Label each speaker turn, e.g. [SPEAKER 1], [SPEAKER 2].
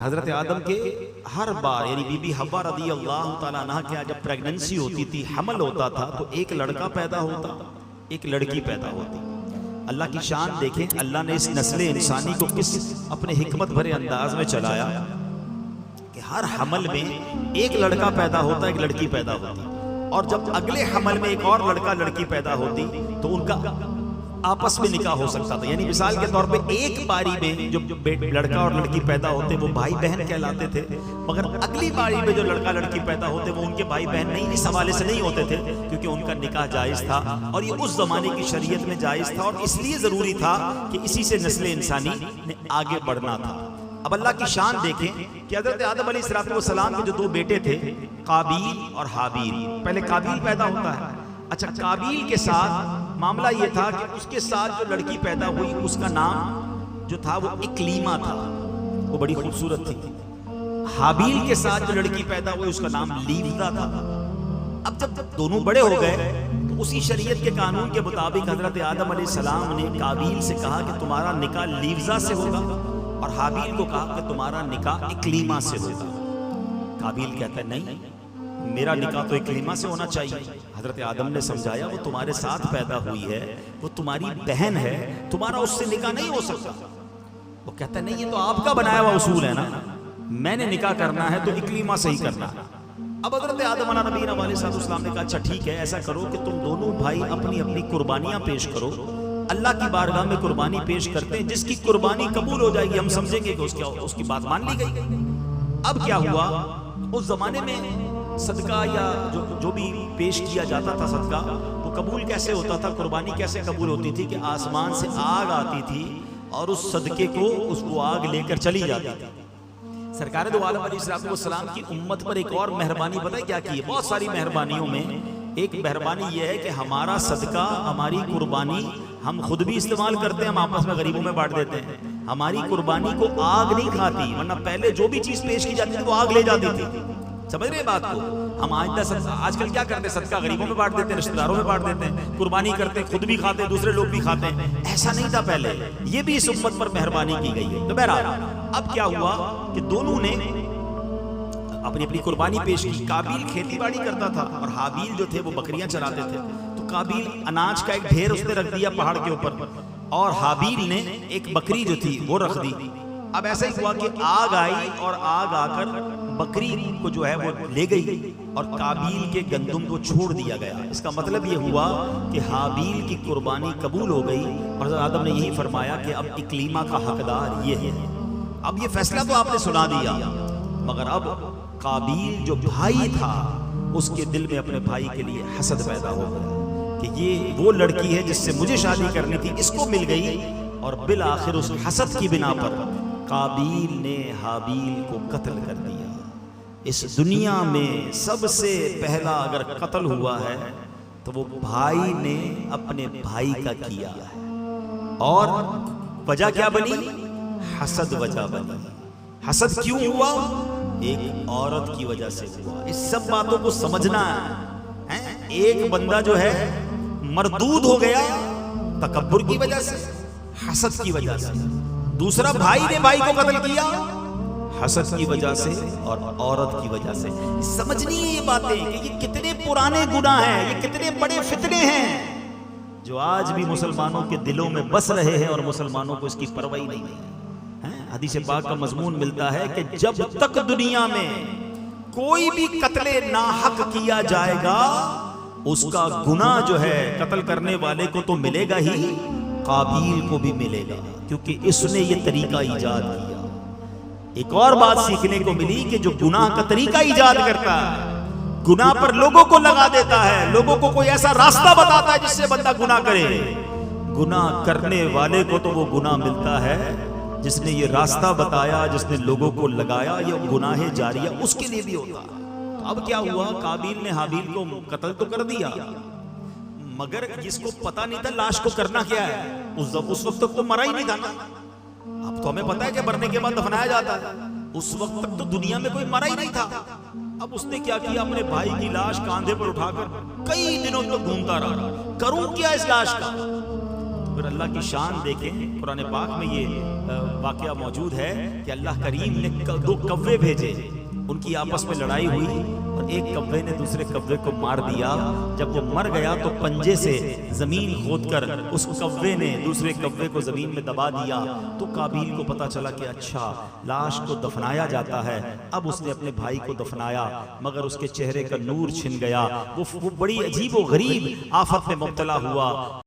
[SPEAKER 1] हजरत आदम के हर बार यानी बीबी हव्वा रदी अल्लाह ताला अन्हा के जब प्रेगनेंसी होती थी, हमल होता था, तो एक लड़का पैदा होता, एक लड़की पैदा होती। अल्लाह की शान देखें, अल्लाह ने इस नस्ल इंसानी को किस अपने हिकमत भरे अंदाज में चलाया कि हर हमल में एक लड़का पैदा होता, एक लड़की पैदा होती, और जब अगले हमल में एक और लड़का लड़की पैदा होती तो उनका आपस में निकाह हो सकता था। यानी मिसाल के तौर पे एक बारी में जो लड़का और लड़की पैदा होते वो भाई बहन कहलाते थे, मगर अगली बारी में जो लड़का लड़की पैदा होते वो उनके भाई बहन नहीं, इस हवाले से नहीं होते थे क्योंकि उनका निकाह जायज़ था और ये उस जमाने की शरीयत में जायज़ था और इसलिए ज़रूरी था कि इसी से नस्ल इंसानी ने आगे बढ़ना था। अब अल्लाह की शान देखें कि हज़रत आदम अलैहिस्सलाम के जो दो बेटे थे, काबील और हाबील। पहले काबील पैदा होता है। अच्छा, काबील के साथ मामला ये था कि उसके साथ जो लड़की पैदा हुई उसका नाम जो था वो इक्लीमा था, वो बड़ी खूबसूरत थी। हाबील के साथ जो लड़की पैदा हुई उसका नाम लीवजा था। अब जब दोनों बड़े हो गए तो उसी शरीयत के कानून के मुताबिक हजरत आदम अलैहिस्सलाम ने काबील से कहा कि तुम्हारा निकाह लीवजा से होगा, और हाबील को कहा कि तुम्हारा निकाह इक्लीमा से होगा। काबील कहता है नहीं, मेरा निकाह तो इक्लीमा से होना चाहिए। हजरत आदम ने समझाया वो तुम्हारे साथ पैदा हुई है, वो तुम्हारी बहन है, तुम्हारा उससे निकाह नहीं हो सकता। वो कहता नहीं, ये तो आपका बनाया हुआ उसूल है ना, मैंने निकाह करना है तो इक्लीमा से ही करना है। अब हजरत आदम अलैहिस्सलाम ने कहा अच्छा ठीक है, ऐसा करो कि तुम दोनों भाई अपनी अपनी कुर्बानियां पेश करो, अल्लाह की बारगाह में कुर्बानी पेश करते हैं, जिसकी कुर्बानी कबूल हो जाएगी हम समझेंगे कि उसकी बात मान ली गई। अब क्या हुआ, उस जमाने में सदका या जो भी पेश किया जाता था सदका, वो कबूल कैसे होता था, कुर्बानी कैसे कबूल होती थी कि आसमान से आग आती थी और उस सदके को उसको आग लेकर चली जाती थी। सरकार दो आलम अलैहिस्सलाम की उम्मत पर एक और मेहरबानी पता है क्या की है? बहुत सारी मेहरबानियों में एक मेहरबानी ये है कि हमारा सदका, हमारी कुर्बानी हम खुद भी इस्तेमाल करते हैं, हम आपस में गरीबों में बांट देते हैं। हमारी कुर्बानी को आग नहीं खाती, वरना पहले जो भी चीज पेश की जाती थी वो आग ले जाती थी। समझ रहे बात को? हम आजकल क्या करते हैं, सदका गरीबों में बांट देते हैं, रिश्तेदारों में बांट देते हैं, कुर्बानी करते हैं, खुद भी खाते हैं, दूसरे लोग भी खाते हैं। ऐसा नहीं था पहले, ये भी इस उम्मत पर मेहरबानी की गई है। तो बहरहाल अब क्या हुआ कि दोनों ने अपनी अपनी कुर्बानी पेश की। काबील खेती बाड़ी करता था और हाबील जो थे वो बकरियां चराते थे। तो काबील अनाज का एक ढेर उसने रख दिया पहाड़ के ऊपर, और हाबील ने एक बकरी जो थी वो रख दी। अब ऐसा ही हुआ कि आग आई और आग आकर बकरी को जो है वो ले गई और काबील के गंदुम को छोड़ दिया गया। इसका मतलब ये हुआ कि हाबील की कुर्बानी कबूल हो गई और हज़रत आदम ने यही फरमाया कि अब इक्लीमा का हकदार ये है। अब ये फैसला तो आपने सुना दिया, मगर अब काबील जो भाई था उसके दिल में अपने भाई के लिए हसद पैदा हो गया कि ये वो लड़की है जिससे मुझे शादी करनी थी, इसको मिल गई। और बिल आखिर उस हसद की बिना पर काबील ने हाबील को कत्ल कर दिया। इस दुनिया में सबसे पहला अगर कत्ल हुआ है तो वो भाई ने अपने भाई का किया है। और वजह क्या बनी? हसद वजह बनी। हसद क्यों हुआ? एक औरत की वजह से हुआ। इस सब बातों को समझना है। एक बंदा जो है मरदूद हो गया तकब्बुर की वजह से, हसद की वजह से। दूसरा भाई ने भाई को कत्ल किया हसद की वजह से और औरत की वजह से। समझनी है ये बातें कि ये कितने पुराने गुनाह हैं, ये कितने बड़े फितने हैं जो आज भी मुसलमानों के दिलों में बस रहे हैं और मुसलमानों को इसकी परवाही नहीं है। हदीस पाक का मजमून मिलता है कि जब तक दुनिया में कोई भी कत्ले नाहक किया जाएगा उसका गुनाह जो है कत्ल करने वाले को तो मिलेगा ही, काबील को भी मिलेगा, क्योंकि इसने ये तरीका इजाद किया। एक और बात सीखने को मिली कि जो गुनाह का तरीका इजाद करता है, गुनाह पर लोगों को लगा देता है, लोगों को कोई ऐसा रास्ता बताता है जिससे बंदा गुनाह करे, गुनाह करने वाले को तो वो गुनाह मिलता है जिसने ये रास्ता बताया, जिसने लोगों को लगाया। ये गुनाह जारिया उसके लिए भी होता है। तो अब क्या हुआ, काबील ने हाबील को कत्ल तो कर दिया, मगर जिसको पता नहीं था लाश को करना क्या है, उस वक्त तक तो मरा ही नहीं था ना। अब तो हमें पता है कि मरने के बाद दफनाया जाता है, उस वक्त तक तो दुनिया में कोई मरा ही नहीं था। अब उसने क्या किया, अपने भाई की लाश कांधे पर उठाकर कई दिनों तक घूमता रहा, करूं क्या इस लाश का। फिर अल्लाह की शान देखें, कुरान पाक में ये वाक़या मौजूद है कि अल्लाह करीम ने 2 कव्वे भेजे, उनकी आपस में लड़ाई हुई और एक कव्वे ने दूसरे कव्वे को मार दिया। जब वो मर गया तो पंजे से जमीन खोदकर उस कव्वे ने दूसरे कव्वे को जमीन में दबा दिया। तो काबिल को पता चला कि अच्छा लाश को दफनाया जाता है। अब उसने अपने भाई को दफनाया मगर उसके चेहरे का नूर छिन गया। वो बड़ी अजीब व गरीब आफत में मुब्तला हुआ।